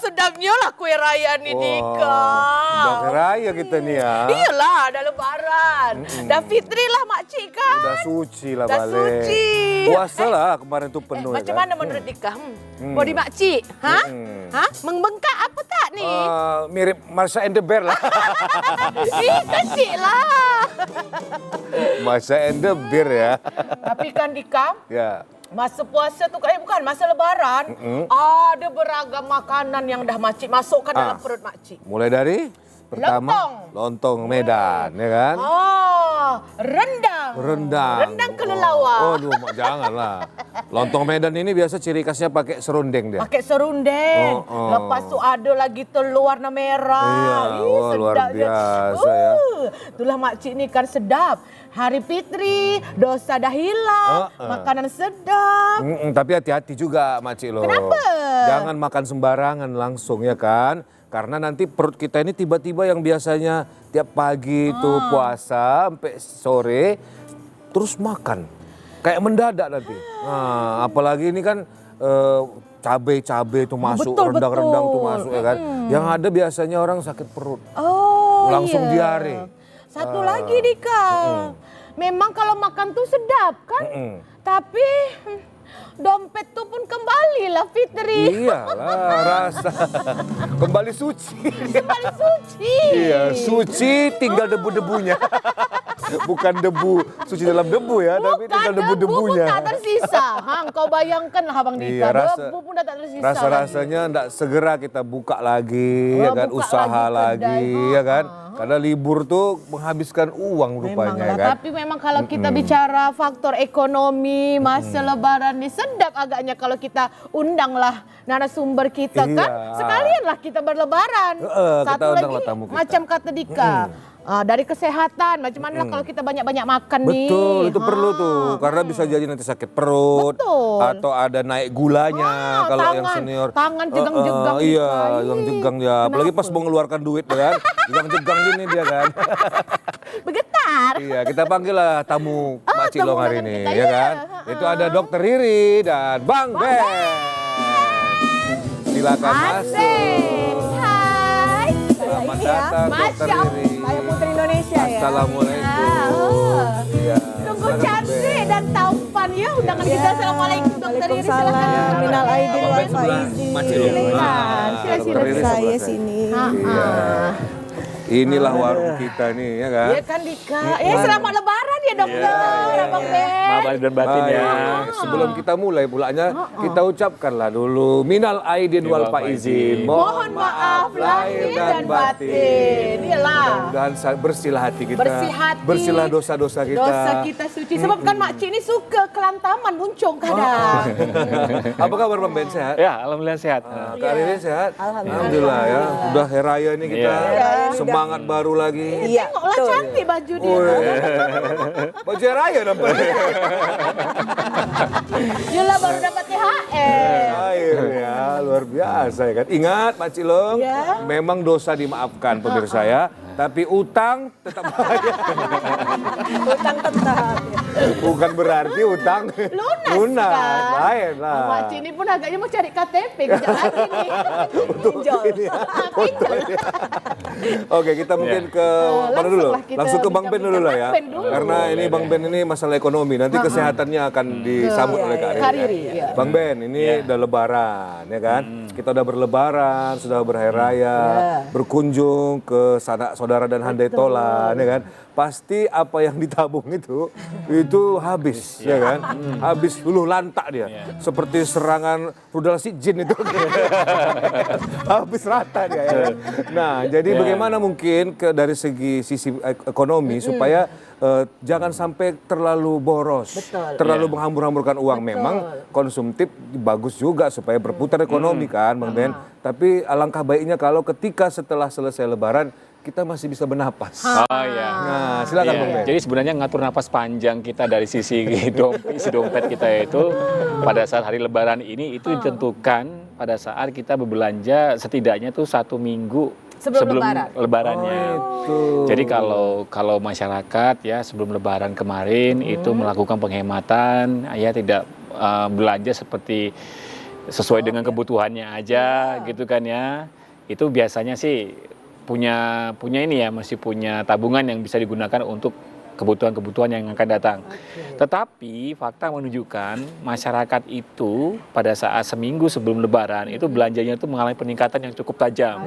sedapnya lah kue raya nih Dika. Udah kue raya kita nih ya. Iyalah, ada lebaran. Dah fitri lah makcik kan. Udah suci lah Dah balik. suci. Puasa lah kemarin tuh penuh ya Macam kan? mana menurut Dika? Body makcik? Hah? Hah? Membengkak apa tak nih? Mirip Marsha and the Bear lah. Ih, kecil lah. Marsha and the Bear ya. Tapi kan Dika, Ya. masa puasa tu, bukan masa lebaran, ada beragam makanan yang dah makcik masukkan dalam perut makcik. Mulai dari pertama lontong Medan ya kan? Rendang. Rendang kelelawar. Aduh, janganlah. Lontong Medan ini biasa ciri khasnya pakai serundeng dia. Pakai serundeng. Lepas tu ada lagi telur warna merah. Iya, wah, luar biasa ya. Itulah makcik ni kan sedap. Hari Fitri, dosa dah hilang, makanan sedap. Tapi hati-hati juga makcik loh. Kenapa? Jangan makan sembarangan langsung ya kan. Karena nanti perut kita ini tiba-tiba yang biasanya tiap pagi itu puasa sampai sore terus makan. Kayak mendadak nanti. Nah, apalagi ini kan cabai-cabai itu masuk, rendang-rendang itu masuk ya kan. Yang ada biasanya orang sakit perut. Langsung diare. Satu lagi Dika. Memang kalau makan tuh sedap kan? Tapi dompet tuh pun kembalilah Fitri. Iyalah, rasa kembali suci. Kembali suci. Iya, suci tinggal debu-debunya. Bukan debu suci dalam debu ya, tapi tinggal debu-debunya. Debu pun tak tersisa. Kau bayangkan lah Abang Dika, debu pun dah tak tersisa. Rasa-rasanya enggak segera kita buka lagi, ya kan, usaha lagi, ya kan. Karena libur tuh menghabiskan uang rupanya ya kan. Tapi memang kalau kita bicara faktor ekonomi masa lebaran ini sedap agaknya kalau kita undanglah narasumber kita kan. Sekalianlah kita berlebaran. Satu lagi macam kata Dika. Dari kesehatan, macam mana kalau kita banyak-banyak makan nih. Betul, itu perlu tuh. Karena bisa jadi nanti sakit perut. Betul. Atau ada naik gulanya kalau yang senior. Tangan jegang-jegang. Iya, jegang-jegang ya. Apalagi pas mau ngeluarkan duit kan. Jegang-jegang gini dia kan. Bergetar. Iya, kita panggil lah tamu Mbak Cilong hari ini, ya kan. Itu ada Dokter Riri dan Bang Ben. Silakan masuk. Hai. Selamat datang Dokter Riri. Saya Putri Indonesia ya. Assalamualaikum. Iya. Sungguh cantik dan tampan ya undangan kita. Assalamualaikum Dokter Riri. Waalaikumsalam. Minal aidin wal faizin. Silakan. Saya sini. Iya. Inilah warung kita nih ya kan. Iya kan Dika. Selamat lebaran ya Dokter. Abang Ben. Maaf dan batin ya. Sebelum kita mulai pulanya kita ucapkanlah dulu minal aidin wal faizin. Mohon maaf lahir dan batin. Iyalah. Dan bersihlah hati kita. Bersih hati. Bersihlah dosa-dosa kita. Dosa kita suci. Sebab kan makcik ini suka kelantaman muncung kadang. Apa kabar Bang Ben, sehat? Ya, alhamdulillah sehat. Kak Riri sehat? Alhamdulillah ya. Udah hari raya ini kita semangat baru lagi. Iya. Tengoklah cantik baju dia. Baju hari raya nampaknya. Yelah baru dapat THR. Akhirnya luar biasa ya kan. Ingat Pak Cilong, memang dosa dimaafkan pemirsa ya. Tapi utang tetap bayar. Utang tetap. Bukan berarti utang lunas. Kan? Lain lah. Makcik ini pun agaknya mau cari KTP. Kejap lagi nih. Untuk ini ya. Untuk ini. Oke, kita mungkin ke mana dulu? Langsung ke Bang Ben dulu lah ya. Karena ini Bang Ben ini masalah ekonomi. Nanti kesehatannya akan disambut oleh Kak Riri. Bang Ben, ini udah lebaran ya kan? Kita udah berlebaran, sudah berhari raya, berkunjung ke sanak saudara dan handai tolan ya kan. Pasti apa yang ditabung itu habis ya kan. Habis luluh lantak dia. Seperti serangan rudal si jin itu. Habis rata dia ya. Nah, jadi bagaimana mungkin dari sisi ekonomi supaya jangan sampai terlalu boros, terlalu menghambur-hamburkan uang. Memang konsumtif bagus juga supaya berputar ekonomi kan Bang Ben. Tapi alangkah baiknya kalau ketika setelah selesai lebaran kita masih bisa bernapas. Oh iya. Nah, silakan Bang Ben. Jadi sebenarnya ngatur napas panjang kita dari sisi isi dompet kita itu pada saat hari lebaran ini itu ditentukan pada saat kita berbelanja setidaknya tuh 1 minggu sebelum lebarannya. Jadi kalau masyarakat ya sebelum lebaran kemarin itu melakukan penghematan ya tidak belanja seperti sesuai dengan kebutuhannya aja gitu kan ya. Itu biasanya sih punya ini ya, masih punya tabungan yang bisa digunakan untuk kebutuhan-kebutuhan yang akan datang. Tetapi fakta menunjukkan masyarakat itu pada saat seminggu sebelum Lebaran itu belanjanya itu mengalami peningkatan yang cukup tajam.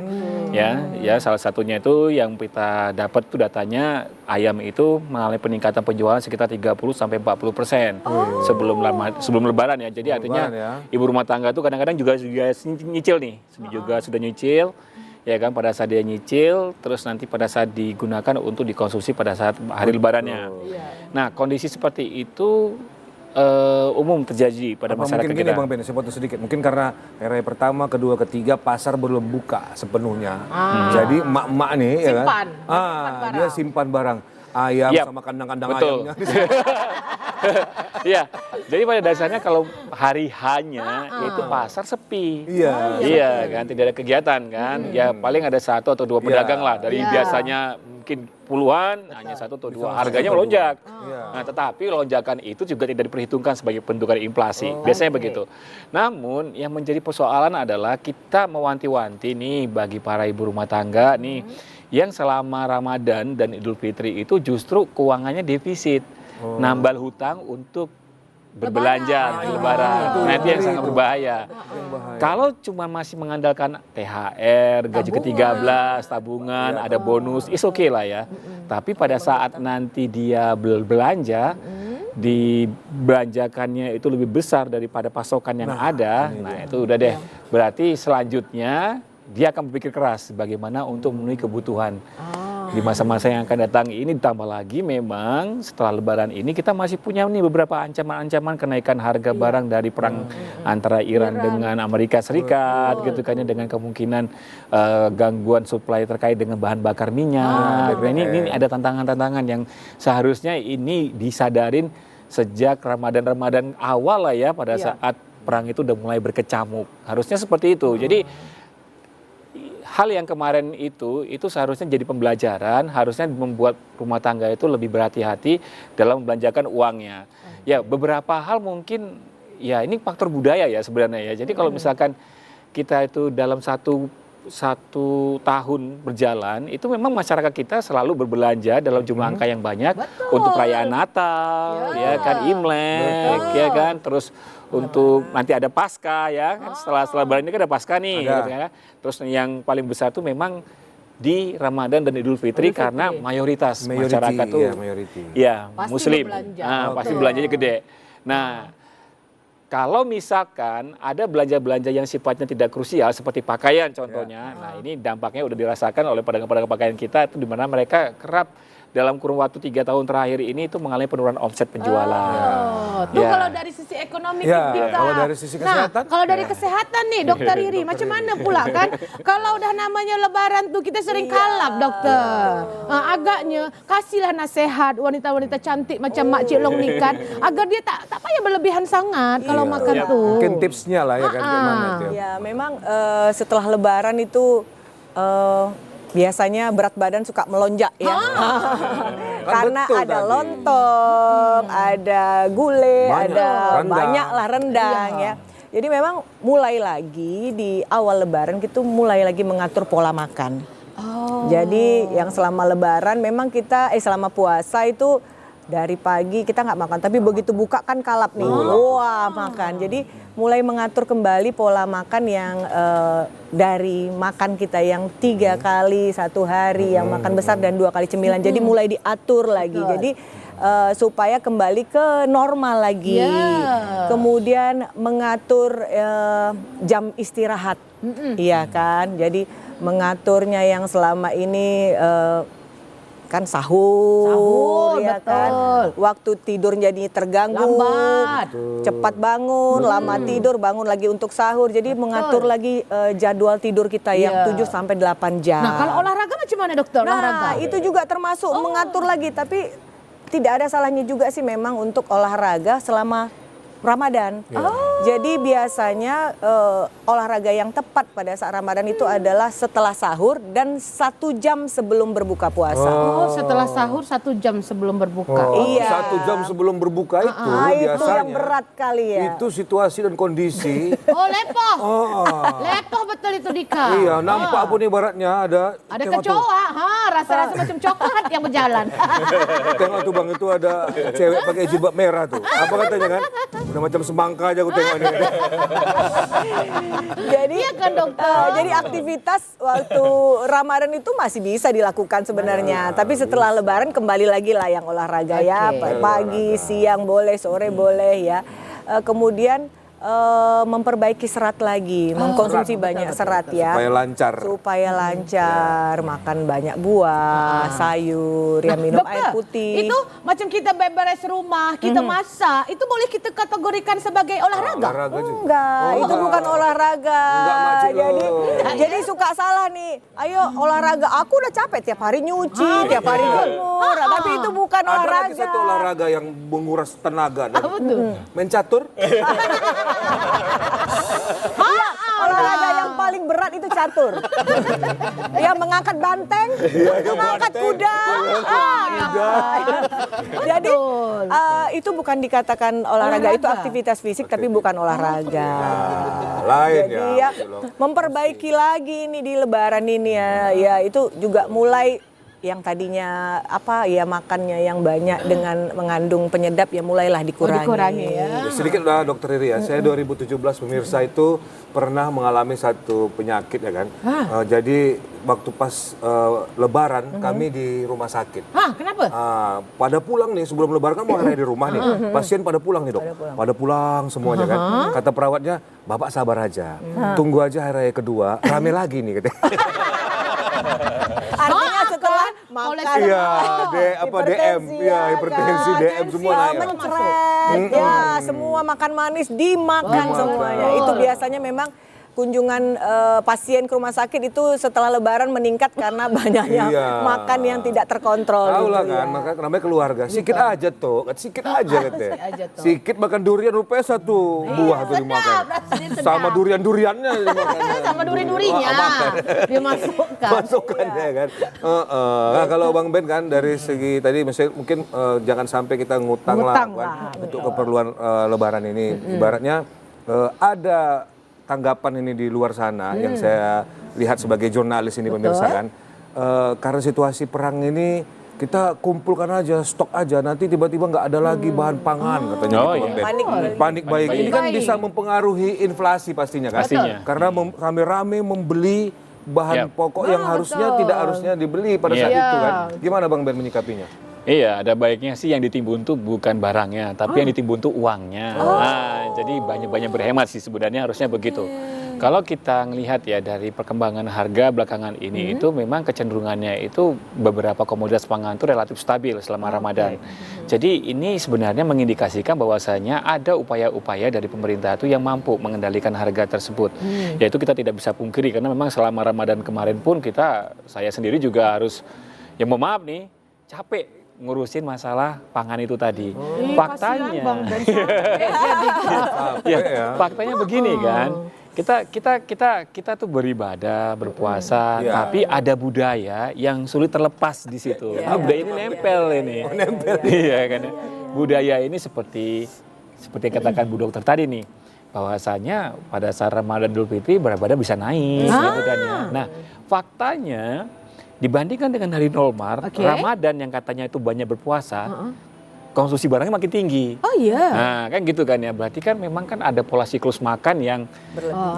Ya, salah satunya itu yang kita dapat tuh datanya ayam itu mengalami peningkatan penjualan sekitar 30-40% sebelum Lebaran ya. Jadi artinya ibu rumah tangga itu kadang-kadang juga nyicil nih, juga sudah nyicil. Ya kan, pada saat dia nyicil, terus nanti pada saat digunakan untuk dikonsumsi pada saat hari Lebarannya. Nah, kondisi seperti itu umum terjadi pada masyarakat mungkin kita. Gini Bang Ben, saya potong sedikit. Mungkin karena hari pertama, kedua, ketiga pasar belum buka sepenuhnya. Jadi emak-emak nih, ya kan? Dia simpan barang. Ayam sama kandang-kandang ayamnya. Iya, jadi pada dasarnya kalau hari hanya itu pasar sepi. Iya kan, tidak ada kegiatan kan. Ya paling ada 1 atau 2 pedagang lah. Dari biasanya mungkin puluhan, hanya 1 atau 2. Harganya melonjak. Nah, tetapi lonjakan itu juga tidak diperhitungkan sebagai bentukan inflasi. Biasanya begitu. Namun yang menjadi persoalan adalah kita mewanti-wanti nih bagi para ibu rumah tangga nih yang selama Ramadan dan Idul Fitri itu justru keuangannya defisit. Nambal hutang untuk berbelanja di Lebaran. Nah, itu yang sangat berbahaya. Kalau cuma masih mengandalkan THR, gaji ke-13, tabungan, ada bonus, is oke lah ya. Tapi pada saat nanti dia belanja, dibelanjakannya itu lebih besar daripada pasokan yang ada, nah itu udah deh. Berarti selanjutnya dia akan berpikir keras bagaimana untuk memenuhi kebutuhan. Di masa-masa yang akan datang ini, ditambah lagi memang setelah Lebaran ini kita masih punya nih beberapa ancaman-ancaman kenaikan harga barang dari perang antara Iran dengan Amerika Serikat gitu kan ya, dengan kemungkinan gangguan suplai terkait dengan bahan bakar minyak. Ini ada tantangan-tantangan yang seharusnya ini disadarin sejak Ramadan awal lah ya, pada saat perang itu udah mulai berkecamuk. Harusnya seperti itu. Jadi hal yang kemarin itu seharusnya jadi pembelajaran, harusnya membuat rumah tangga itu lebih berhati-hati dalam membelanjakan uangnya. Ya, beberapa hal mungkin ya ini faktor budaya ya sebenarnya ya. Jadi kalau misalkan kita itu dalam satu tahun berjalan, itu memang masyarakat kita selalu berbelanja dalam jumlah angka yang banyak untuk perayaan Natal, ya kan, Imlek, ya kan, terus untuk nanti ada Paskah ya kan, setelah Lebaran ini kan ada Paskah nih gitu ya. Terus yang paling besar tuh memang di Ramadan dan Idul Fitri karena mayoritas masyarakat tuh Muslim. Pasti belanjanya gede. Nah, kalau misalkan ada belanja-belanja yang sifatnya tidak krusial seperti pakaian contohnya, nah ini dampaknya udah dirasakan oleh pedagang-pedagang pakaian kita, itu di mana mereka kerap dalam kurun waktu 3 tahun terakhir ini itu mengalami penurunan omset penjualan. Kalau dari sisi ekonomi kita. Kalau dari sisi kesehatan? Kalau dari kesehatan nih, Dokter Riri, macam mana pula kan? Kalau udah namanya Lebaran tuh kita sering kalap, Dokter. Agaknya kasihlah nasihat wanita-wanita cantik macam Mak Cik Long nih kan, agar dia tak payah berlebihan sangat kalau makan tuh. Mungkin tipsnya lah ya kan, gimana itu? Ya memang setelah Lebaran itu biasanya berat badan suka melonjak ya. Karena ada lontong, ada gulai, ada banyak lah rendang ya. Jadi memang mulai lagi di awal Lebaran kita mulai lagi mengatur pola makan. Jadi yang selama Lebaran memang kita selama puasa itu dari pagi kita nggak makan, tapi begitu buka kan kalap nih, wah makan. Jadi mulai mengatur kembali pola makan yang dari makan kita yang 3 kali 1 hari, yang makan besar dan 2 kali cemilan. Jadi mulai diatur lagi. Jadi supaya kembali ke normal lagi. Kemudian mengatur jam istirahat, iya kan. Jadi mengaturnya yang selama ini kan sahur ya betul. Kan, waktu tidur jadi terganggu, lambat, cepat bangun, lama tidur, bangun lagi untuk sahur. Jadi mengatur lagi jadwal tidur kita yang 7 sampai 8 jam. Nah, kalau olahraga macam mana, Dokter? Nah, itu juga termasuk mengatur lagi, tapi tidak ada salahnya juga sih memang untuk olahraga selama Ramadan. Jadi biasanya olahraga yang tepat pada saat Ramadan itu adalah setelah sahur dan 1 jam sebelum berbuka puasa. Oh, setelah sahur 1 jam sebelum berbuka. Iya. 1 jam sebelum berbuka itu Itu biasanya. yang berat kali ya. Itu situasi dan kondisi. Oh, lepoh. Lepoh betul itu Dika. Iya, nampak pun ibaratnya ada kecoa, rasa-rasa macam coklat yang berjalan. Tengok tuh Bang, itu ada cewek pakai jilbab merah tuh. Apa katanya kan? Udah macam semangka aja aku tengok ini. Jadi Iya kan, dokter? jadi aktivitas waktu Ramadan itu masih bisa dilakukan sebenarnya. Tapi setelah Lebaran kembali lagi lah yang olahraga ya. Pagi, siang boleh, sore boleh ya. Kemudian memperbaiki serat lagi, mengkonsumsi banyak serat ya. Supaya lancar. Supaya lancar, makan banyak buah, sayur, ya minum Dokter, air putih. itu macam kita beberes rumah, kita masak, itu boleh kita kategorikan sebagai olahraga? Olahraga juga. Enggak, itu bukan olahraga. Enggak, Makcik, Jadi suka salah nih. Ayo olahraga. Aku udah capek tiap hari nyuci, tiap hari jemur. Tapi itu bukan Ada olahraga. lagi satu olahraga yang menguras tenaga. Apa tuh? Main catur. Olahraga yang paling berat itu catur. Ya mengangkat banteng, mengangkat kuda. Jadi itu bukan dikatakan olahraga, itu aktivitas fisik tapi bukan olahraga. Lain Jadi ya. ya memperbaiki lagi ini di Lebaran ini ya. Ya itu juga mulai yang tadinya makannya yang banyak dengan mengandung penyedap ya mulailah dikurangi. Dikurangi ya. Sedikit lah Dokter Riri ya, saya 2017 pemirsa itu pernah mengalami satu penyakit ya kan. Jadi waktu pas Lebaran kami di rumah sakit. Kenapa? Pada pulang nih sebelum Lebaran kan mau hari di rumah nih. Pasien pada pulang nih dok. Pada pulang semuanya kan. Kata perawatnya, Bapak sabar aja. Tunggu aja hari raya kedua, rame lagi nih katanya. Artinya setelah makan Iya, DM, ya hipertensi, DM semua naik. mencret, ya semua makan manis dimakan semuanya. Itu biasanya memang kunjungan pasien ke rumah sakit itu setelah Lebaran meningkat karena banyaknya makan yang tidak terkontrol. Tahu lah gitu kan, ya. maka namanya keluarga. Sikit aja tuh, sikit aja katanya. Sikit makan durian rupanya satu buah tuh dimakan. Sama durian-duriannya dimakan. Sama duri-durinya dimasukkan. Masukannya kan. Nah, kalau Bang Ben kan dari segi tadi mungkin jangan sampai kita ngutang lah kan, untuk keperluan Lebaran ini. Ibaratnya ada tanggapan ini di luar sana yang saya lihat sebagai jurnalis ini pemirsa kan. Karena situasi perang ini kita kumpulkan aja, stok aja, nanti tiba-tiba nggak ada lagi bahan pangan katanya gitu Bang Ben. Panik baik. Ini kan bisa mempengaruhi inflasi pastinya kan. Karena rame-rame membeli bahan pokok yang tidak harusnya dibeli pada saat itu kan. Gimana Bang Ben menyikapinya? Iya, ada baiknya sih yang ditimbun tuh bukan barangnya, tapi yang ditimbun tuh uangnya. Nah, jadi banyak-banyak berhemat sih sebenarnya harusnya begitu. Kalau kita ngelihat ya dari perkembangan harga belakangan ini itu memang kecenderungannya itu beberapa komoditas pangan itu relatif stabil selama Ramadan. Jadi ini sebenarnya mengindikasikan bahwasanya ada upaya-upaya dari pemerintah itu yang mampu mengendalikan harga tersebut. Yaitu kita tidak bisa pungkiri karena memang selama Ramadan kemarin pun saya sendiri juga harus ya mohon maaf nih capek ngurusin masalah pangan itu tadi. Faktanya, faktanya begini kan. Kita tuh beribadah, berpuasa, tapi ada budaya yang sulit terlepas di situ. Budaya ini nempel ini. Iya kan. Budaya ini seperti yang katakan Bu Dokter tadi nih, bahwasanya pada saat Ramadan Idul Fitri berat badan bisa naik gitu kan ya. Nah, faktanya dibandingkan dengan hari normal, Ramadan yang katanya itu banyak berpuasa, konsumsi barangnya makin tinggi. Oh iya. Nah, kan gitu kan ya. Berarti kan memang kan ada pola siklus makan yang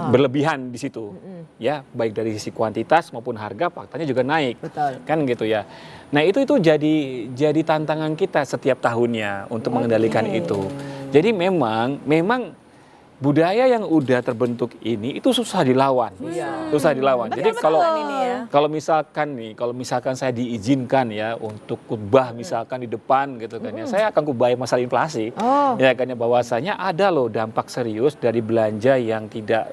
berlebihan di situ. Ya, baik dari sisi kuantitas maupun harga faktanya juga naik. Betul. Kan gitu ya. Nah, itu jadi tantangan kita setiap tahunnya untuk mengendalikan itu. Jadi memang budaya yang udah terbentuk ini itu susah dilawan. Susah dilawan. Jadi kalau misalkan saya diizinkan ya untuk khutbah misalkan di depan gitu kan ya, saya akan khutbah masalah inflasi. Ya kan ya, bahwasanya ada loh dampak serius dari belanja yang tidak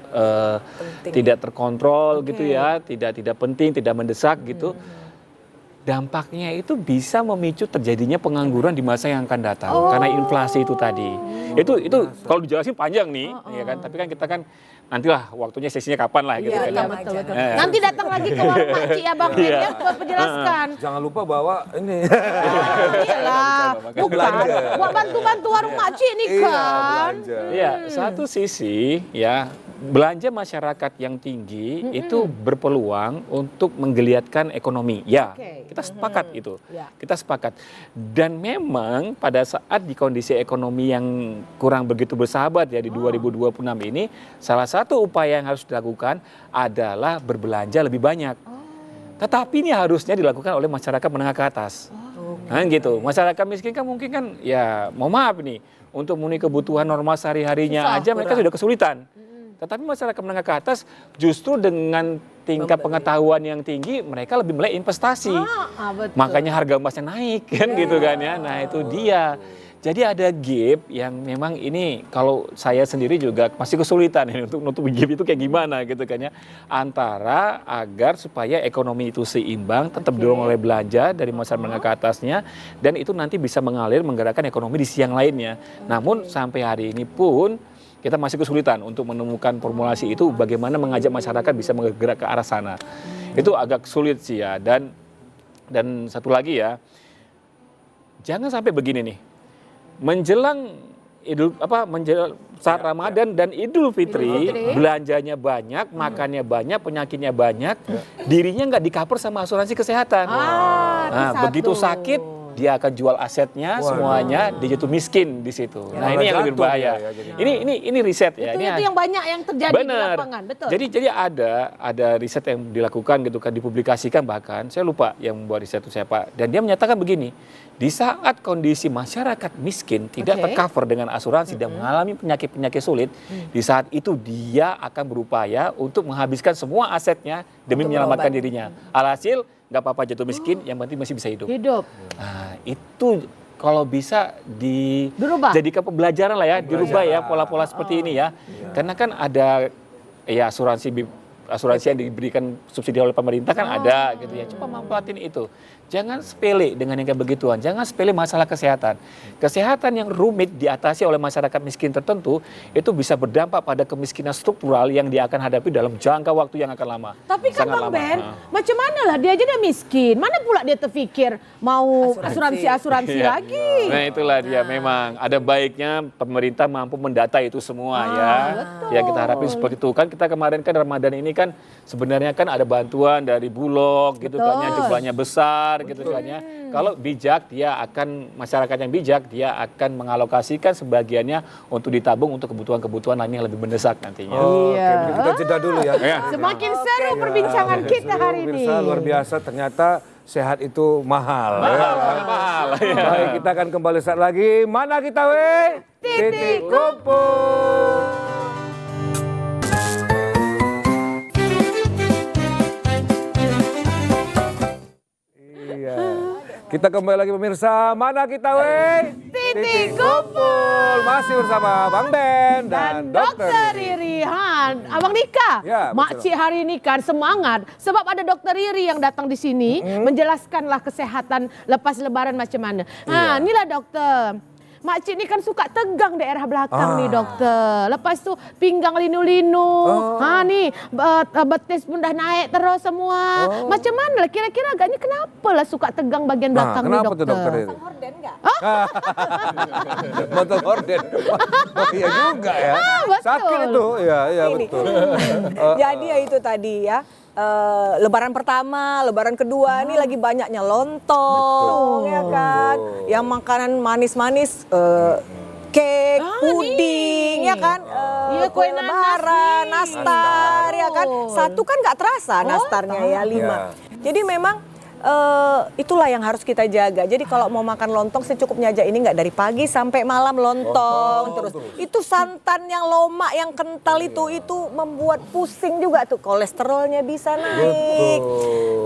terkontrol gitu ya, tidak penting, tidak mendesak gitu. dampaknya itu bisa memicu terjadinya pengangguran di masa yang akan datang karena inflasi itu tadi. Itu kalau dijelasin panjang nih, ya kan. Tapi kan kita kan nantilah waktunya sesinya kapan lah gitu kan. Betul. Nanti datang lagi ke warung Makci ya Bang Ben ya penjelaskan. Jangan lupa bawa ini. Iyalah, bukan. Buat bantu-bantu warung Makci nih kan. Iya, satu sisi ya belanja masyarakat yang tinggi itu berpeluang untuk menggeliatkan ekonomi. Ya, kita sepakat itu. Kita sepakat. Dan memang pada saat di kondisi ekonomi yang kurang begitu bersahabat ya di 2026 ini, salah satu upaya yang harus dilakukan adalah berbelanja lebih banyak. Tetapi ini harusnya dilakukan oleh masyarakat menengah ke atas. Nah gitu, masyarakat miskin kan mungkin kan ya mau maaf nih, untuk memenuhi kebutuhan normal sehari-harinya aja mereka sudah kesulitan. Tetapi masyarakat menengah ke atas justru dengan tingkat pengetahuan yang tinggi mereka lebih melek investasi. Makanya harga emasnya naik kan gitu kan ya. Nah itu dia. Jadi ada gap yang memang ini kalau saya sendiri juga masih kesulitan ini untuk nutup gap itu kayak gimana gitu kan ya. Antara agar supaya ekonomi itu seimbang, tetap didorong oleh belanja dari masyarakat menengah ke atasnya, dan itu nanti bisa mengalir menggerakkan ekonomi di sisi yang lainnya. Namun sampai hari ini pun kita masih kesulitan untuk menemukan formulasi itu bagaimana mengajak masyarakat bisa bergerak ke arah sana. Itu agak sulit sih ya. Dan satu lagi ya, jangan sampai begini nih. Menjelang saat Ramadan dan Idul Fitri, belanjanya banyak, makannya banyak, penyakitnya banyak, dirinya nggak di-cover sama asuransi kesehatan. Begitu sakit dia akan jual asetnya semuanya, dia jatuh miskin di situ. Nah ini yang lebih berbahaya. Ini riset ya. Itu yang banyak yang terjadi di lapangan, betul. Jadi ada riset yang dilakukan gitu kan, dipublikasikan bahkan. Saya lupa yang membuat riset itu siapa. Dan dia menyatakan begini, di saat kondisi masyarakat miskin tidak tercover dengan asuransi dan mengalami penyakit-penyakit sulit, di saat itu dia akan berupaya untuk menghabiskan semua asetnya demi menyelamatkan dirinya. Alhasil nggak apa-apa jatuh miskin, yang penting masih bisa hidup. Nah, itu kalau bisa dijadikan pembelajaran lah ya, dirubah ya pola-pola seperti ini ya. Karena kan ada ya asuransi yang diberikan subsidi oleh pemerintah kan ada gitu ya. Coba manfaatin itu. Jangan sepele dengan yang kayak begituan. Jangan sepele masalah kesehatan. Kesehatan yang rumit diatasi oleh masyarakat miskin tertentu itu bisa berdampak pada kemiskinan struktural yang dia akan hadapi dalam jangka waktu yang akan lama. Tapi kan Bang Ben, macam mana lah dia aja udah miskin. Mana pula dia terfikir mau asuransi lagi. Nah itulah dia, memang ada baiknya pemerintah mampu mendata itu semua ya. Betul. Ya kita harapin seperti itu. Kan kita kemarin kan Ramadan ini kan sebenarnya kan ada bantuan dari Bulog gitu kan ya, jumlahnya besar gitu kan ya. Kalau bijak masyarakat yang bijak dia akan mengalokasikan sebagiannya untuk ditabung untuk kebutuhan-kebutuhan lain yang lebih mendesak nantinya. Oke, kita jeda dulu ya. Semakin seru perbincangan kita hari ini. Luar biasa, ternyata sehat itu mahal. Mahal. Baik, kita akan kembali saat lagi. Mana kita Titik kumpul. Kita kembali lagi pemirsa, mana kita Titik kumpul. Masih bersama Bang Ben dan Dokter Riri. Abang Dika, Ya, Makci hari ini kan semangat sebab ada Dokter Riri yang datang di sini menjelaskanlah kesehatan lepas lebaran macam mana. Inilah dokter. Makcik ni kan suka tegang daerah belakang nih dokter. Lepas tu pinggang linu-linu. Ni betis pun dah naik terus semua. Macam mana lah kira-kira agaknya kenapa lah suka tegang bagian belakang nih dokter? Kenapa tuh dokter itu? Horden nggak? Betul horden. Iya juga ya. Betul. Sakit itu. Iya betul. Jadi ya itu tadi ya. Lebaran pertama, lebaran kedua ini lagi banyaknya lontong, ya kan? Yang makanan manis-manis, cake, puding, ya kan? Kue lebaran, nastar, ya kan? Satu kan nggak terasa nastarnya ya 5. Jadi memang itulah yang harus kita jaga. Jadi kalau mau makan lontong secukupnya aja, ini nggak dari pagi sampai malam lontong terus. Itu santan yang lomak yang kental itu membuat pusing juga tuh. Kolesterolnya bisa naik,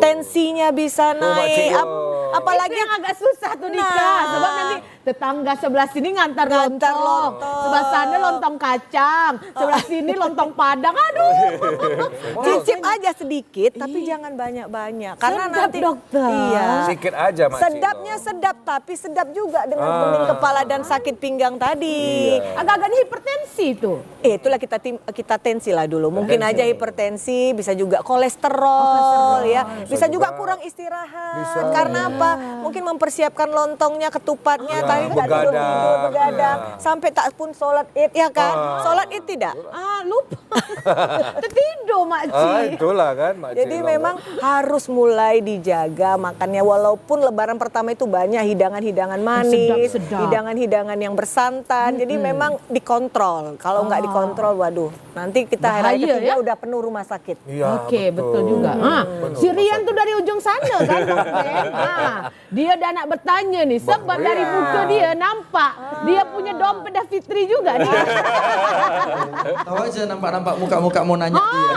tensinya bisa naik. Apalagi yang agak susah tuh Dika, sebab nanti tetangga sebelah sini ngantar lontong. Sebelah sana lontong kacang, sebelah sini lontong Padang. Aduh. Cicip aja sedikit, tapi jangan banyak-banyak. Karena Sedap, nanti dokter. Iya. Sedikit aja Mak Ci. Sedapnya sedap, tapi sedap juga dengan pening kepala dan sakit pinggang tadi. Agak-agaknya hipertensi tuh. Itulah kita tensi lah dulu. Mungkin aja hipertensi, bisa juga kolesterol, ya. Bisa juga kurang istirahat. Karena apa? Mungkin mempersiapkan lontongnya, ketupatnya, tadi nggak tidur begadang, sampai tak pun sholat id, ya kan? Sholat id tidak? Lupa. Tertidur Mak Ci. Itulah kan Mak Ci. Jadi memang harus mulai dijaga makannya, walaupun lebaran pertama itu banyak hidangan-hidangan manis, Sedap-sedap. hidangan-hidangan yang bersantan. Jadi memang dikontrol. Kalau nggak dikontrol, waduh, nanti kita hari Bahaya, ketiga ya? udah penuh rumah sakit. Iya, Oke, betul juga. Si Rian tuh dari ujung sana kan, Bang Ben. Dia ada anak bertanya nih, sebab dari muka dia nampak dia punya dompet dah Fitri juga nih. Tahu aja nampak-nampak muka-muka mau nanya dia.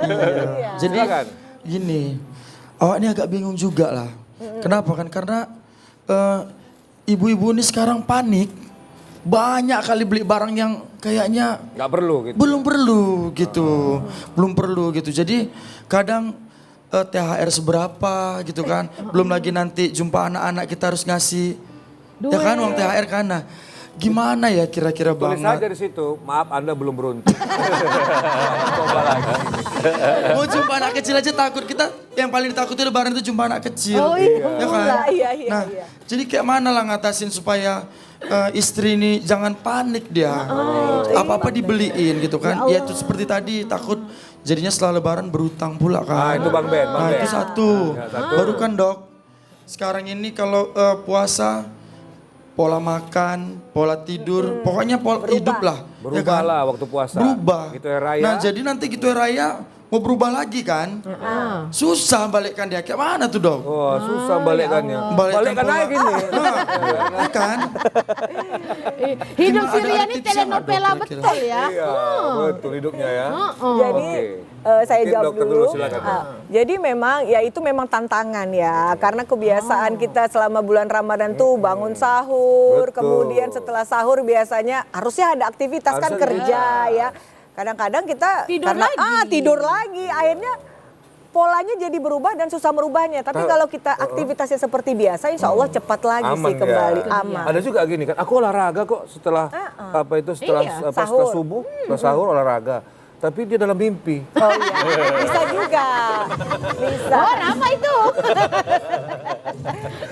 Iya. Jadi Silakan. gini, awak ini agak bingung juga lah. Kenapa kan? Karena ibu-ibu ini sekarang panik. Banyak kali beli barang yang kayaknya Nggak perlu gitu. belum perlu gitu. Belum perlu gitu. Jadi kadang THR seberapa gitu kan. Belum lagi nanti jumpa anak-anak kita harus ngasih. Ya kan uang THR kan. Nah, gimana ya kira-kira Tulis Bang? saja di situ, maaf Anda belum beruntung. Coba lagi. Mau jumpa anak kecil aja takut. Kita yang paling ditakuti lebaran itu jumpa anak kecil. Oh iya, Ya kan? iya. Nah, jadi kayak mana lah ngatasin supaya istri ini jangan panik dia. Apa-apa dibeliin gitu kan. Ya itu seperti tadi takut jadinya setelah lebaran berutang pula kan. Itu Bang Ben. Nah itu satu. Baru kan Dok, sekarang ini kalau puasa pola makan, pola tidur, pokoknya pola hidup lah. ya Berubah kan? lah waktu puasa. Berubah. Gitu ya Raya. Nah jadi nanti gitu ya Raya mau berubah lagi kan. Susah balikkan dia. Kayak mana tuh Dok? Oh, susah balikannya. Balikkan Balikkan pola. aja gini. Ya kan? Hidup Ada si Rian ini tipsnya nggak, telenovela Dok, kira-kira? betul ya. Iya, betul hidupnya ya. Jadi saya Mungkin jawab dokter dulu. silakan. Jadi memang ya itu memang tantangan ya, karena kebiasaan kita selama bulan Ramadan tuh bangun sahur, Betul. kemudian setelah sahur biasanya harusnya ada aktivitas kan Harusnya kerja ya. Kadang-kadang kita Tidur karena lagi. tidur lagi, akhirnya polanya jadi berubah dan susah merubahnya. Tapi kalau kita aktivitasnya seperti biasa, insya Allah cepat lagi Aman sih ya. kembali aman. Ada juga gini kan, aku olahraga kok setelah apa itu setelah Iya, setelah sahur. subuh, setelah sahur olahraga. Tapi dia dalam mimpi. Oh iya, bisa juga, bisa. Oh, apa itu?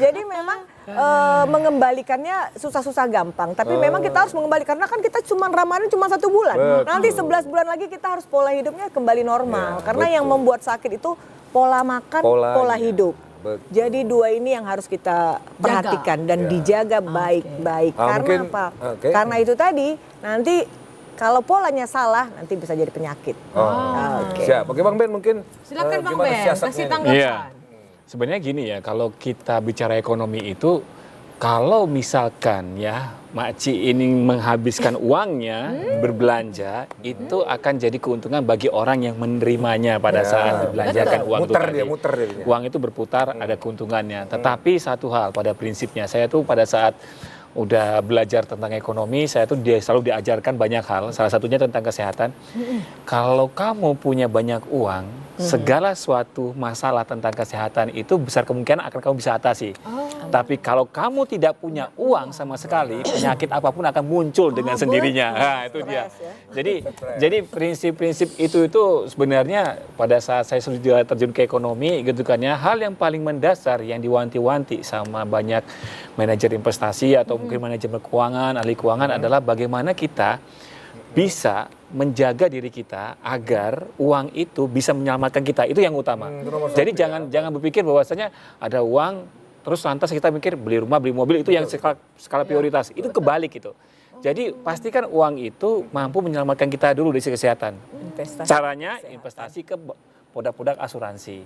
Jadi memang mengembalikannya susah-susah gampang. Tapi memang kita harus mengembalikan, karena kan kita cuma Ramadan cuma 1 bulan. Betul. Nanti 11 bulan lagi kita harus pola hidupnya kembali normal. Karena yang membuat sakit itu pola makan, Polanya. pola hidup. Betul. Jadi 2 ini yang harus kita perhatikan dan dijaga baik-baik. Karena mungkin, apa? oke. Karena itu tadi nanti kalau polanya salah nanti bisa jadi penyakit. Oke. Siap. Oke Bang Ben mungkin Silakan Bang gimana Ben, siasatnya kasih ini? tanggapan. Iya. Sebenarnya gini ya, kalau kita bicara ekonomi itu, kalau misalkan ya Mak Ci ini menghabiskan uangnya berbelanja, itu akan jadi keuntungan bagi orang yang menerimanya pada saat dibelanjakan uang Muter itu dia, tadi. muter jadinya. Uang itu berputar, ada keuntungannya. Tetapi satu hal pada prinsipnya, saya tuh pada saat udah belajar tentang ekonomi, saya tuh selalu diajarkan banyak hal, salah satunya tentang kesehatan. Kalau kamu punya banyak uang, segala suatu masalah tentang kesehatan itu besar kemungkinan akan kamu bisa atasi. Tapi kalau kamu tidak punya uang sama sekali, penyakit apapun akan muncul dengan sendirinya. Nah, itu dia. Jadi prinsip-prinsip itu sebenarnya pada saat saya sudah terjun ke ekonomi gitu kan ya, hal yang paling mendasar yang diwanti-wanti sama banyak manajer investasi atau mungkin manajemen keuangan, ahli keuangan adalah bagaimana kita bisa menjaga diri kita agar uang itu bisa menyelamatkan kita. Itu yang utama. Jadi jangan berpikir bahwasanya ada uang terus lantas kita mikir beli rumah, beli mobil, itu yang skala prioritas. Itu kebalik itu. Jadi pastikan uang itu mampu menyelamatkan kita dulu dari sisi kesehatan. Investasi. Caranya investasi ke produk-produk asuransi.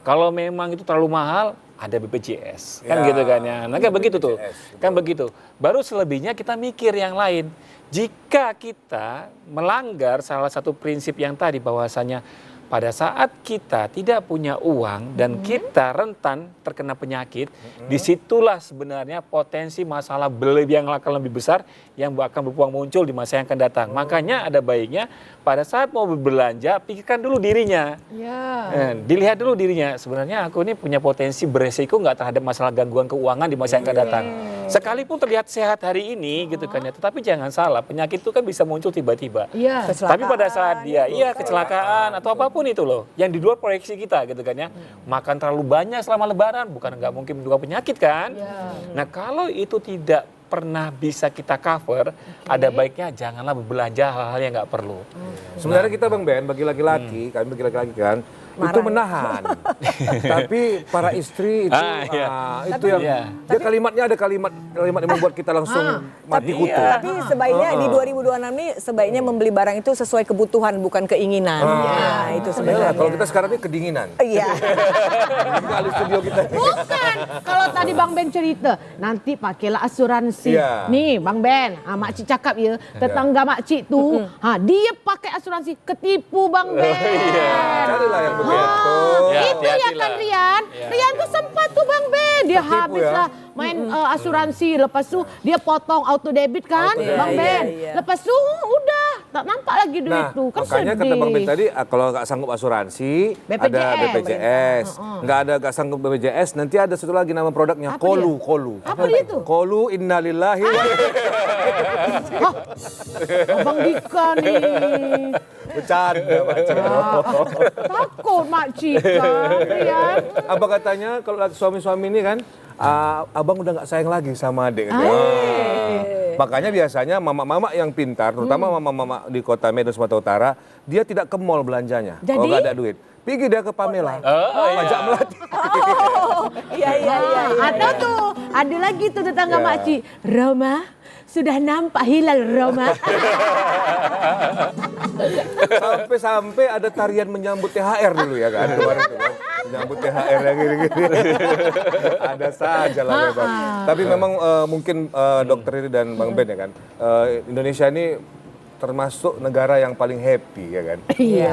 Kalau memang itu terlalu mahal, ada BPJS. Kan gitu kan ya. Nah kan begitu tuh. Kan begitu. Baru selebihnya kita mikir yang lain. Jika kita melanggar salah satu prinsip yang tadi bahwasanya pada saat kita tidak punya uang dan kita rentan terkena penyakit, disitulah sebenarnya potensi masalah yang akan lebih besar yang akan berpeluang muncul di masa yang akan datang. Makanya ada baiknya pada saat mau berbelanja, pikirkan dulu dirinya. Dilihat dulu dirinya, sebenarnya aku ini punya potensi beresiko nggak terhadap masalah gangguan keuangan di masa yang akan datang. Sekalipun terlihat sehat hari ini gitu kan ya, tetapi jangan salah, penyakit itu kan bisa muncul tiba-tiba. Tapi pada saat dia kecelakaan atau apapun itu loh, yang di luar proyeksi kita gitu kan ya, makan terlalu banyak selama lebaran, bukan nggak mungkin juga penyakit kan. Nah kalau itu tidak pernah bisa kita cover, ada baiknya janganlah berbelanja hal-hal yang nggak perlu. Sebenarnya kita Bang Ben, bagi laki-laki, kami bagi laki-laki kan, itu menahan. Tapi para istri itu, itu yang dia kalimatnya ada kalimat yang membuat kita langsung mati kutu. Tapi sebaiknya di 2026 ini sebaiknya membeli barang itu sesuai kebutuhan bukan keinginan. Itu sebenarnya. Kalau kita sekarang ini kedinginan. Iya. Kali studio kita. Bukan. Kalau tadi Bang Ben cerita, nanti pakailah asuransi. Nih Bang Ben, makcik cakap ya, tetangga makcik tuh, dia pakai asuransi, ketipu Bang Ben. Carilah yang begitu. Itu ya kan Rian. Rian tuh sempat tuh Bang Ben, dia habis lah main asuransi, lepas tu dia potong auto debit kan, Bang Ben. Lepas tu udah tak nampak lagi duit tuh. Kan makanya sedih. kata Bang Ben tadi, kalau nggak sanggup asuransi, ada BPJS. Nggak sanggup BPJS, nanti ada satu lagi nama produknya, Kolu. Apa itu? Kolu innalillahi wa Abang Dika nih. bercanda, Makcik. Takut makcik kan, Rian. Apa katanya kalau suami-suami ini kan, abang udah nggak sayang lagi sama adik. Gitu. Makanya biasanya mama-mama yang pintar, terutama mama-mama di kota Medan Sumatera Utara, dia tidak ke mall belanjanya. Kalau nggak ada duit. Pergi dia ke Pamela, pajak melati. Iya. Atau tuh, ada lagi tuh tetangga makcik. Roma, sudah nampak hilal Roma. Sampai ada tarian menyambut THR dulu ya kan. Kemarin tuh kan. Menyambut THR ya gini-gini. Ada saja lah memang. Tapi memang mungkin Dokter Riri dan Bang Ben ya kan. Indonesia ini termasuk negara yang paling happy ya kan.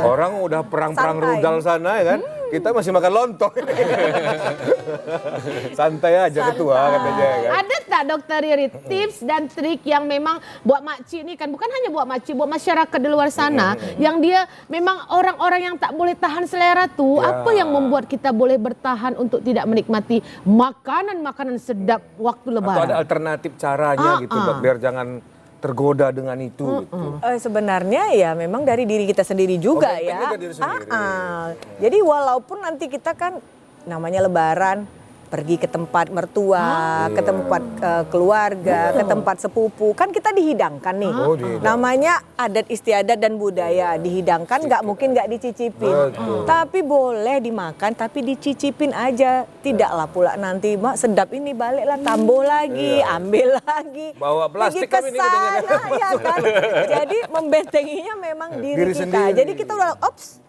Orang udah perang-perang rudal sana ya kan. Kita masih makan lontong. Santai aja ketua katanya ya kan. Ada tak Dokter Riri tips dan trik yang memang buat makcik ini kan, bukan hanya buat makcik, buat masyarakat di luar sana yang dia memang orang-orang yang tak boleh tahan selera tuh, apa yang membuat kita boleh bertahan untuk tidak menikmati makanan-makanan sedap waktu lebaran? Atau ada alternatif caranya gitu biar jangan tergoda dengan itu gitu. Sebenarnya ya memang dari diri kita sendiri juga ya. Juga diri sendiri. Jadi walaupun nanti kita kan namanya lebaran, pergi ke tempat mertua, ke tempat keluarga, ke tempat sepupu, kan kita dihidangkan nih. Namanya adat istiadat dan budaya, dihidangkan nggak mungkin nggak dicicipin. Tapi boleh dimakan, tapi dicicipin aja. Tidaklah pula nanti mak sedap ini baliklah tambah lagi, ambil lagi. Bawa plastik pergi ke kami ini sana, katanya. ya kan. Jadi membentenginya memang diri kita. sendiri. Jadi kita udah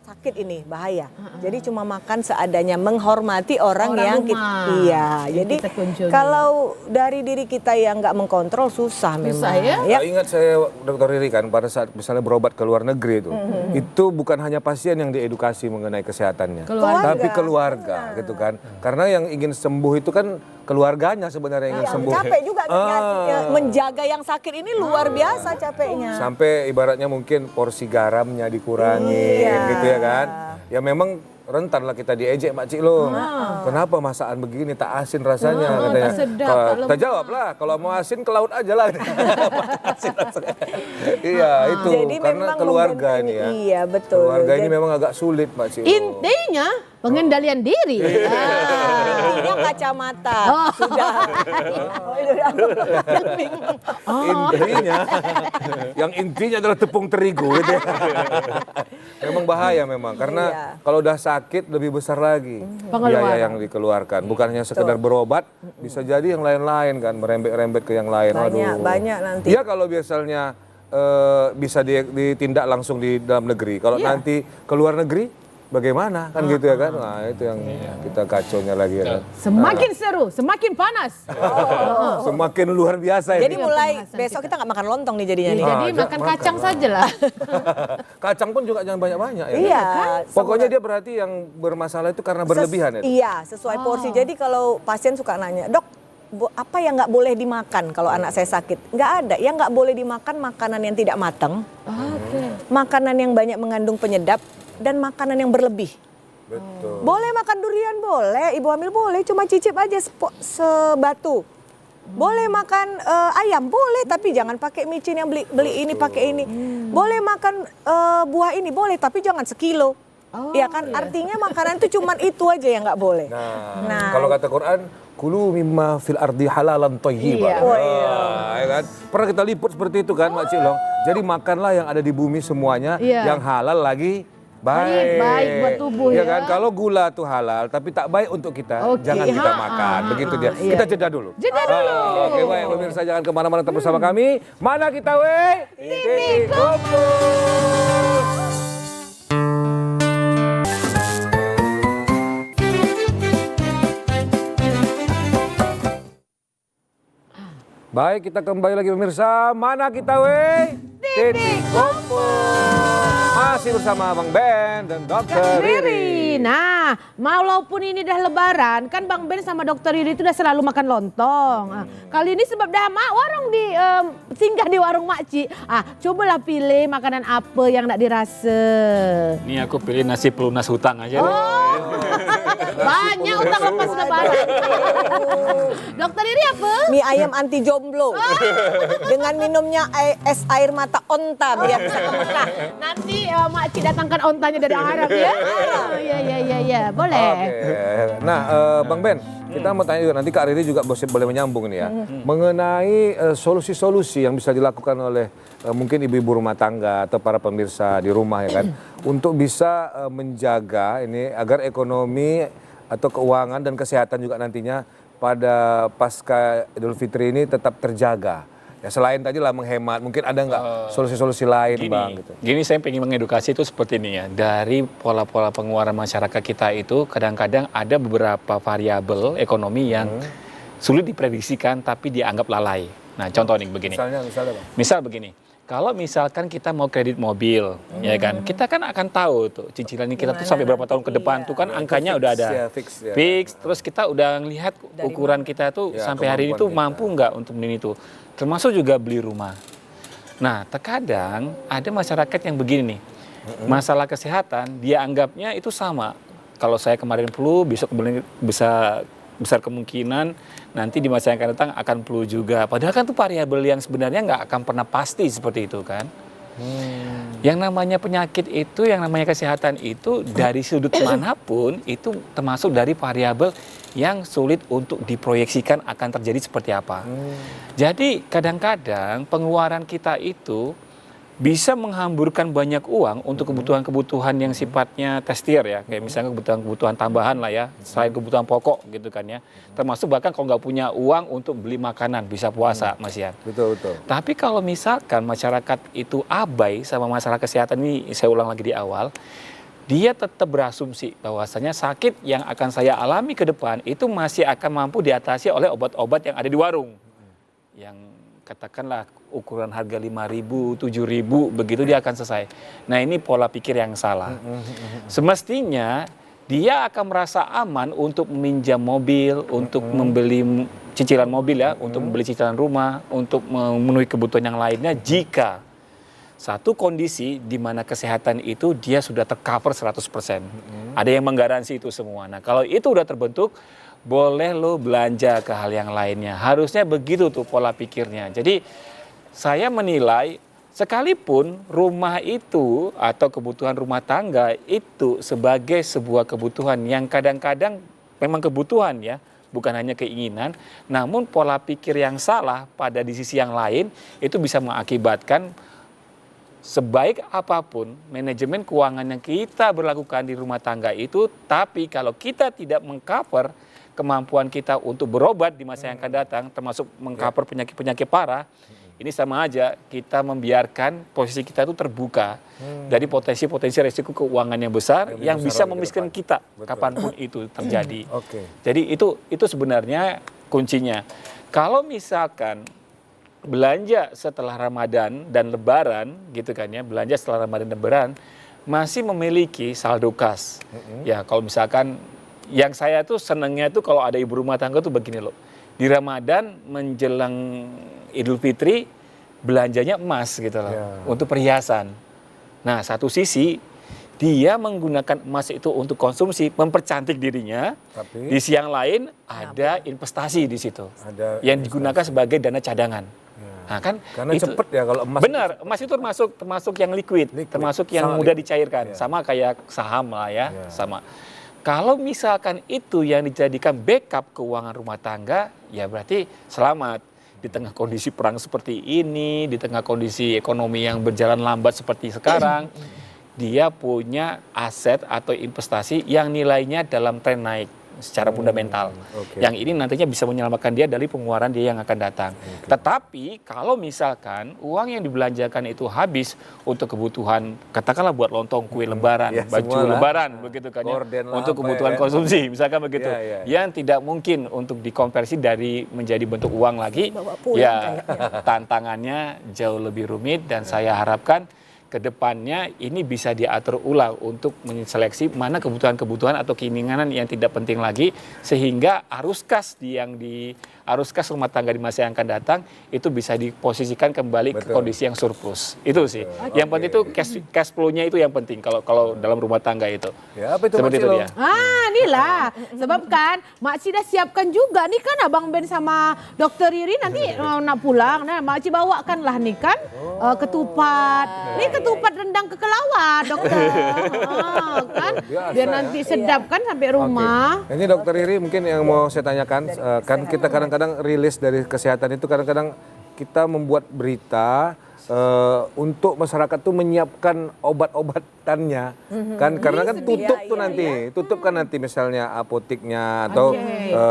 sakit ini bahaya. Jadi cuma makan seadanya, menghormati orang yang kita. Iya, jadi kita kunjungi. kalau dari diri kita yang nggak mengkontrol susah memang. ya? Ingat saya Dokter Riri kan pada saat misalnya berobat ke luar negeri itu bukan hanya pasien yang diedukasi mengenai kesehatannya, tapi keluarga gitu kan. Karena yang ingin sembuh itu kan keluarganya sebenarnya yang ingin sembuh. Capek juga menjaga yang sakit ini luar biasa capeknya. Sampai ibaratnya mungkin porsi garamnya dikurangi gitu ya kan. Ya memang rentan lah kita diejek makcik lo. Kenapa masakan begini tak asin rasanya katanya. Tak sedap, tak lembut. Kita jawab lah kalau mau asin ke laut aja lah. Iya itu Jadi karena memang keluarga ini ya. Iya betul. Keluarga ini memang agak sulit makcik lo. Intinya pengendalian diri. Intinya kacamata. Sudah. Intinya, yang intinya adalah tepung terigu gitu ya. Memang bahaya memang, karena kalau udah sakit lebih besar lagi biaya yang dikeluarkan. Bukan hanya sekedar berobat, bisa jadi yang lain-lain kan, merembet-rembet ke yang lain. Banyak nanti. Ya kalau biasanya bisa ditindak langsung di dalam negeri. Kalau nanti ke luar negeri, bagaimana kan gitu ya kan. Nah itu yang kita kacaunya lagi ya kan. Semakin seru, semakin panas. Semakin luar biasa Jadi ini. mulai besok kita nggak makan lontong nih jadinya nih. Jadi makan kacang saja lah. Kacang pun juga jangan banyak-banyak ya. Iya. Pokoknya dia berarti yang bermasalah itu karena berlebihan ya. Iya, sesuai porsi. Jadi kalau pasien suka nanya, "Dok, apa yang nggak boleh dimakan kalau anak saya sakit?" Nggak ada. Yang nggak boleh dimakan makanan yang tidak matang, makanan yang banyak mengandung penyedap, dan makanan yang berlebih. Betul. Boleh makan durian, boleh. Ibu hamil boleh, cuma cicip aja sebatu. Boleh makan ayam, boleh, tapi jangan pakai micin yang beli ini pakai ini. Boleh makan buah ini, boleh, tapi jangan sekilo. Ya kan, artinya makanan itu cuma itu aja yang nggak boleh. Nah, kalau kata Quran, kulu mimma fil ardi halalan thayyiban. Ya kan? Pernah kita liput seperti itu kan, Mak Cilong. Jadi makanlah yang ada di bumi semuanya, yang halal lagi baik. Baik buat tubuh ya. Kan? Kalau gula tuh halal tapi tak baik untuk kita, jangan kita makan. Begitu dia. Kita jeda dulu. Jeda dulu. Oke, baik pemirsa, jangan kemana-mana, tetap bersama kami. Mana kita Titik Kumpul. Baik, kita kembali lagi pemirsa. Mana kita Titik Kumpul. Masih bersama Bang Ben dan Dokter Riri. Nah, walaupun ini dah lebaran, kan Bang Ben sama Dokter Riri itu udah selalu makan lontong. Kali ini sebab dah warung singgah di warung Makci. Cobalah pilih makanan apa yang nak dirasa. Ini aku pilih nasi pelunas hutang aja. Banyak utang lepas lebaran. Dokter Riri apa? Mie ayam anti jomblo. Dengan minumnya es air mata onta biar bisa ke Mekah. Nanti Makci datangkan ontanya dari Arab ya. Iya, boleh. Oke. Nah, Bang Ben, kita mau tanya juga, nanti Kak Riri juga boleh menyambung nih ya. Mengenai solusi-solusi yang bisa dilakukan oleh mungkin ibu-ibu rumah tangga atau para pemirsa di rumah ya kan. Untuk bisa menjaga ini agar ekonomi atau keuangan dan kesehatan juga nantinya pada pasca Idul Fitri ini tetap terjaga. Ya selain tadi lah menghemat, mungkin ada nggak solusi-solusi lain Bang? Gini saya pengen mengedukasi itu seperti ini ya. Dari pola-pola pengeluaran masyarakat kita itu kadang-kadang ada beberapa variabel ekonomi yang sulit diprediksikan tapi dianggap lalai. Nah contoh nih begini. Misalnya Bang. Misal begini. Kalau misalkan kita mau kredit mobil, ya kan, kita kan akan tahu tuh cicilan kita tuh sampai berapa tahun ke depan tuh kan angkanya udah ada fix, terus kita udah ngelihat ukuran kita tuh sampai hari itu mampu nggak untuk beli itu, termasuk juga beli rumah. Nah, terkadang ada masyarakat yang begini nih, masalah kesehatan dia anggapnya itu sama. Kalau saya kemarin flu, besok besar kemungkinan nanti di masa yang akan datang akan flu juga. Padahal kan itu variabel yang sebenarnya nggak akan pernah pasti seperti itu kan. Yang namanya penyakit itu, yang namanya kesehatan itu dari sudut manapun itu termasuk dari variabel yang sulit untuk diproyeksikan akan terjadi seperti apa. Jadi kadang-kadang pengeluaran kita itu bisa menghamburkan banyak uang untuk kebutuhan-kebutuhan yang sifatnya tersier ya, kayak misalnya kebutuhan-kebutuhan tambahan lah ya, selain kebutuhan pokok gitu kan ya. Termasuk bahkan kalau nggak punya uang untuk beli makanan, bisa puasa Mas Yan. Betul. Tapi kalau misalkan masyarakat itu abai sama masalah kesehatan ini, saya ulang lagi di awal, dia tetap berasumsi bahwasanya sakit yang akan saya alami ke depan itu masih akan mampu diatasi oleh obat-obat yang ada di warung. Yang katakanlah ukuran harga 5.000, 7.000 begitu dia akan selesai. Nah ini pola pikir yang salah. Semestinya dia akan merasa aman untuk meminjam mobil, untuk membeli cicilan mobil ya, untuk membeli cicilan rumah, untuk memenuhi kebutuhan yang lainnya jika satu kondisi di mana kesehatan itu dia sudah tercover 100%. Ada yang menggaransi itu semua. Nah kalau itu udah terbentuk, boleh lo belanja ke hal yang lainnya. Harusnya begitu tuh pola pikirnya. Jadi saya menilai sekalipun rumah itu atau kebutuhan rumah tangga itu sebagai sebuah kebutuhan yang kadang-kadang memang kebutuhan ya, bukan hanya keinginan, namun pola pikir yang salah pada di sisi yang lain itu bisa mengakibatkan sebaik apapun manajemen keuangan yang kita berlakukan di rumah tangga itu, tapi kalau kita tidak mengcover kemampuan kita untuk berobat di masa yang akan datang, termasuk mengcover penyakit-penyakit parah, ini sama aja kita membiarkan posisi kita itu terbuka dari potensi-potensi resiko keuangan yang besar yang bisa memiskinkan kita kapanpun itu terjadi. Jadi itu sebenarnya kuncinya. Kalau misalkan belanja setelah Ramadan dan Lebaran gitu kan ya, belanja setelah Ramadan dan Lebaran masih memiliki saldo kas. Ya kalau misalkan yang saya tuh senangnya tuh kalau ada ibu rumah tangga tuh begini loh. Di Ramadan menjelang Idul Fitri belanjanya emas gitu loh untuk perhiasan. Nah, satu sisi dia menggunakan emas itu untuk konsumsi, mempercantik dirinya. Tapi di sisi yang lain ada investasi di situ yang digunakan sebagai dana cadangan. Nah, kan karena cepet ya kalau emas. Benar, emas itu termasuk yang liquid, termasuk yang mudah dicairkan. Sama kayak saham lah ya, sama. Kalau misalkan itu yang dijadikan backup keuangan rumah tangga, ya berarti selamat. Di tengah kondisi perang seperti ini, di tengah kondisi ekonomi yang berjalan lambat seperti sekarang, dia punya aset atau investasi yang nilainya dalam tren naik secara fundamental. Yang ini nantinya bisa menyelamatkan dia dari pengeluaran dia yang akan datang. Tetapi kalau misalkan uang yang dibelanjakan itu habis untuk kebutuhan, katakanlah buat lontong, kue lebaran, baju lebaran, begitu kan ya, untuk kebutuhan konsumsi, misalkan begitu, yang tidak mungkin untuk dikonversi dari menjadi bentuk uang lagi, ya tantangannya jauh lebih rumit dan saya harapkan kedepannya ini bisa diatur ulang untuk menseleksi mana kebutuhan-kebutuhan atau keinginan yang tidak penting lagi sehingga arus kas rumah tangga di masa yang akan datang itu bisa diposisikan kembali ke kondisi yang surplus. Itu sih. Yang penting itu cash flow-nya itu yang penting kalau dalam rumah tangga itu. Ya, apa itu seperti itu dia. Inilah. Sebab kan Makci dah siapkan juga nih kan Abang Ben sama Dokter Riri nanti nak pulang. Nah, Makci bawakan lah nih kan ketupat. Nih ketupat rendang kekelawar, Dokter. Kan biar nanti sedap kan sampai rumah. Ini Dokter Riri mungkin yang mau saya tanyakan, kan kita kadang-kadang rilis dari kesehatan itu kadang-kadang kita membuat berita untuk masyarakat tuh menyiapkan obat-obatannya kan karena kan tutup kan nanti misalnya apoteknya atau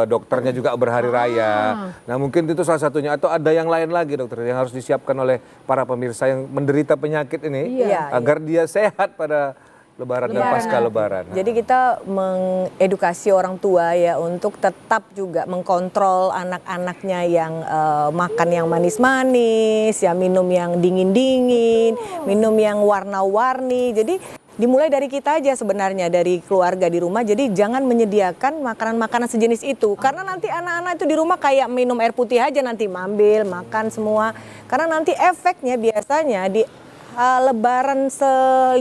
dokternya juga berhari raya. Nah mungkin itu salah satunya atau ada yang lain lagi dokter yang harus disiapkan oleh para pemirsa yang menderita penyakit ini agar dia sehat pada Lebaran dan pasca Lebaran. Jadi kita mengedukasi orang tua ya untuk tetap juga mengkontrol anak-anaknya yang makan yang manis-manis, ya minum yang dingin-dingin, minum yang warna-warni. Jadi dimulai dari kita aja sebenarnya, dari keluarga di rumah. Jadi jangan menyediakan makanan-makanan sejenis itu. Karena nanti anak-anak itu di rumah kayak minum air putih aja nanti ambil, makan semua. Karena nanti efeknya biasanya di Lebaran 5-7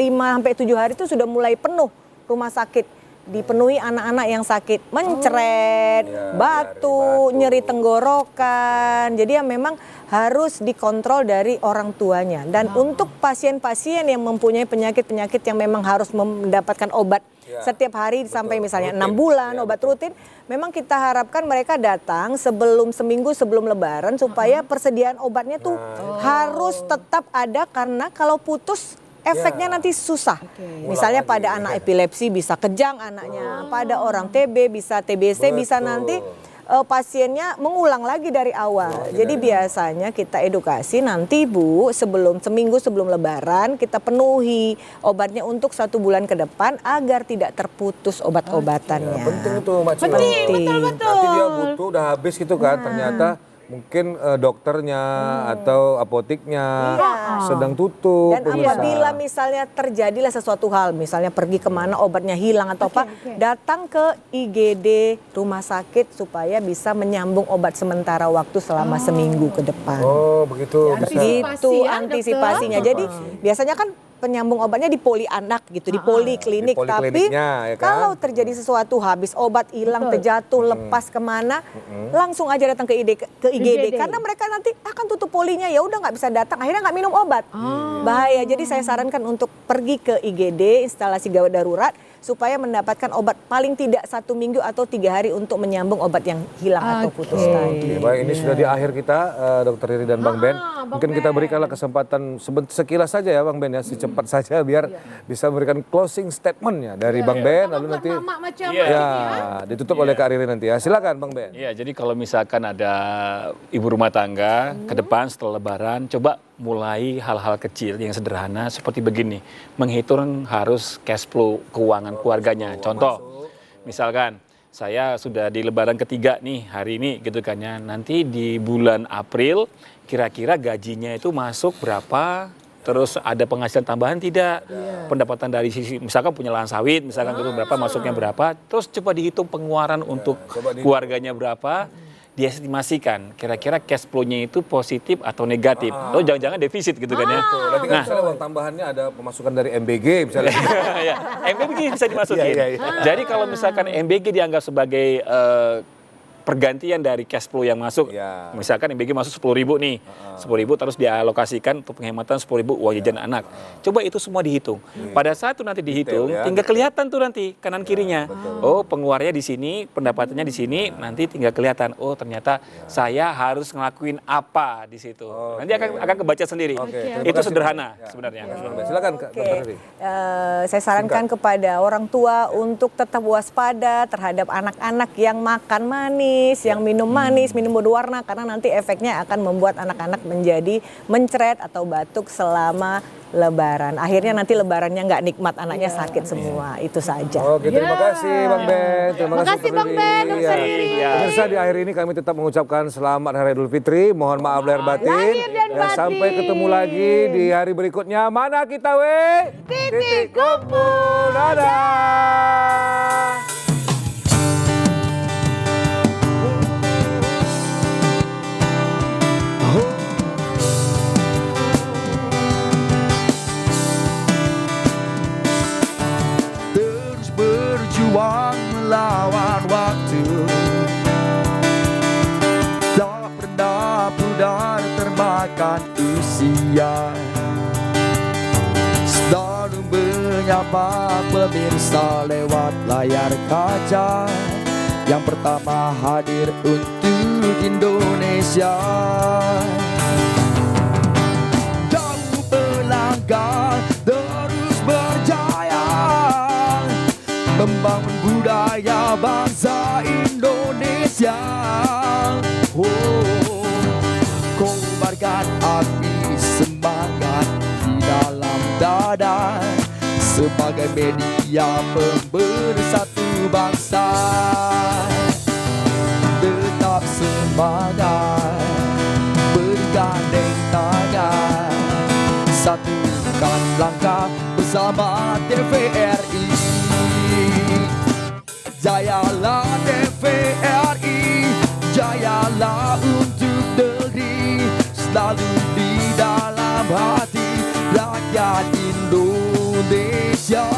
hari itu sudah mulai penuh rumah sakit. Dipenuhi anak-anak yang sakit, mencret, batu, nyeri tenggorokan. Jadi ya memang harus dikontrol dari orang tuanya. Dan untuk pasien-pasien yang mempunyai penyakit-penyakit yang memang harus mendapatkan obat setiap hari sampai misalnya 6 bulan obat rutin, memang kita harapkan mereka datang seminggu sebelum Lebaran supaya persediaan obatnya tuh harus tetap ada karena kalau putus efeknya nanti susah. Misalnya pada anak epilepsi bisa kejang anaknya, pada orang TB bisa TBC bisa nanti pasiennya mengulang lagi dari awal. Jadi biasanya kita edukasi nanti Bu seminggu sebelum Lebaran kita penuhi obatnya untuk 1 bulan ke depan agar tidak terputus obat-obatannya. Penting itu Mbak Cila. Penting, betul-betul. Nanti dia butuh udah habis gitu kan ternyata mungkin dokternya atau apoteknya sedang tutup. Dan apabila misalnya terjadilah sesuatu hal, misalnya pergi kemana obatnya hilang atau datang ke IGD rumah sakit supaya bisa menyambung obat sementara waktu selama seminggu ke depan. Oh begitu. Gitu antisipasinya. Jadi biasanya kan penyambung obatnya di poli anak gitu, di poliklinik. Tapi ya kan? Kalau terjadi sesuatu habis obat hilang, terjatuh, lepas kemana, langsung aja datang ke IGD. Karena mereka nanti akan tutup polinya, ya udah nggak bisa datang, akhirnya nggak minum obat. Bahaya. Jadi saya sarankan untuk pergi ke IGD, instalasi gawat darurat, supaya mendapatkan obat paling tidak 1 minggu atau 3 hari untuk menyambung obat yang hilang atau putus tadi. Baik, ini sudah di akhir kita, Dr. Riri dan Bang Ben. Mungkin kita berikanlah kesempatan sekilas saja ya Bang Ben ya, secepat saja biar bisa memberikan closing statementnya dari Bang Ben, lalu nanti ditutup oleh Kak Riri nanti ya. Silakan Bang Ben. Iya, jadi kalau misalkan ada ibu rumah tangga ke depan setelah Lebaran, coba mulai hal-hal kecil yang sederhana seperti begini. Menghitung harus cash flow keuangan keluarganya. Contoh, misalkan saya sudah di Lebaran ketiga nih hari ini gitu kan ya. Nanti di bulan April kira-kira gajinya itu masuk berapa? Terus ada penghasilan tambahan tidak? Pendapatan dari sisi misalkan punya lahan sawit, misalkan gitu berapa masuknya berapa? Terus coba dihitung pengeluaran untuk keluarganya berapa? Diestimasikan kira-kira cash flow-nya itu positif atau negatif. Oh jangan-jangan defisit gitu kan ya. Nanti kan misalnya uang tambahannya ada pemasukan dari MBG misalnya. Ya, MBG bisa dimasukin. Jadi kalau misalkan MBG dianggap sebagai pergantian dari cash flow yang masuk. Misalkan MBG masuk 10.000 nih. 10.000 terus dialokasikan untuk penghematan 10.000 uang jajan anak. Coba itu semua dihitung. Pada saat itu nanti dihitung, tinggal kelihatan tuh nanti kanan kirinya. Oh, pengeluarannya di sini, pendapatannya di sini, nanti tinggal kelihatan. Oh, ternyata saya harus ngelakuin apa di situ. Nanti akan kebaca sendiri. Itu sederhana sebenarnya. Silakan Kak Dr. Riri. Saya sarankan kepada orang tua untuk tetap waspada terhadap anak-anak yang makan manis, yang minum manis, minum berwarna, karena nanti efeknya akan membuat anak-anak menjadi mencret atau batuk selama Lebaran. Akhirnya nanti Lebarannya nggak nikmat, anaknya sakit semua. Itu saja. Oke, terima kasih Bang Ben. Terima kasih Bang Ben, Dr. Riri. Pemirsa, di akhir ini kami tetap mengucapkan selamat Hari Idul Fitri. Mohon maaf lahir batin. Lahir dan batin. Sampai ketemu lagi di hari berikutnya. Mana kita titik kumpul. Dadah. Berjuang melawan waktu, tak pernah pudar termakan usia. Selalu menyapa pemirsa lewat layar kaca, yang pertama hadir untuk Indonesia. Jauh melangkah terus berjaya, membangun budaya bangsa Indonesia. Kobarkan api semangat di dalam dada, sebagai media pembersatu bangsa. Tetap semangat, bergandeng tangan, satukan langkah bersama TVRI. Jayalah TVRI, jayalah untuk negeri, selalu di dalam hati rakyat Indonesia.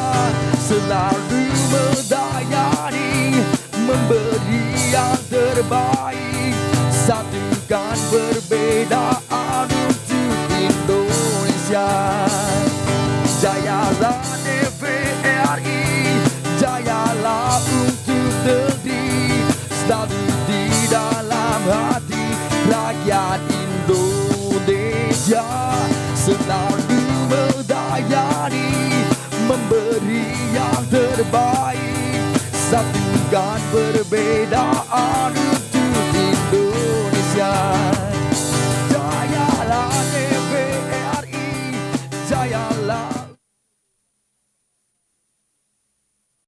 Selalu melayani, memberi yang terbaik, satukan perbedaan untuk Indonesia. Jayalah TVRI, jayalah untuk negeri, selalu di dalam hati rakyat Indonesia. Selalu melayani, memberi yang terbaik, satukan perbedaan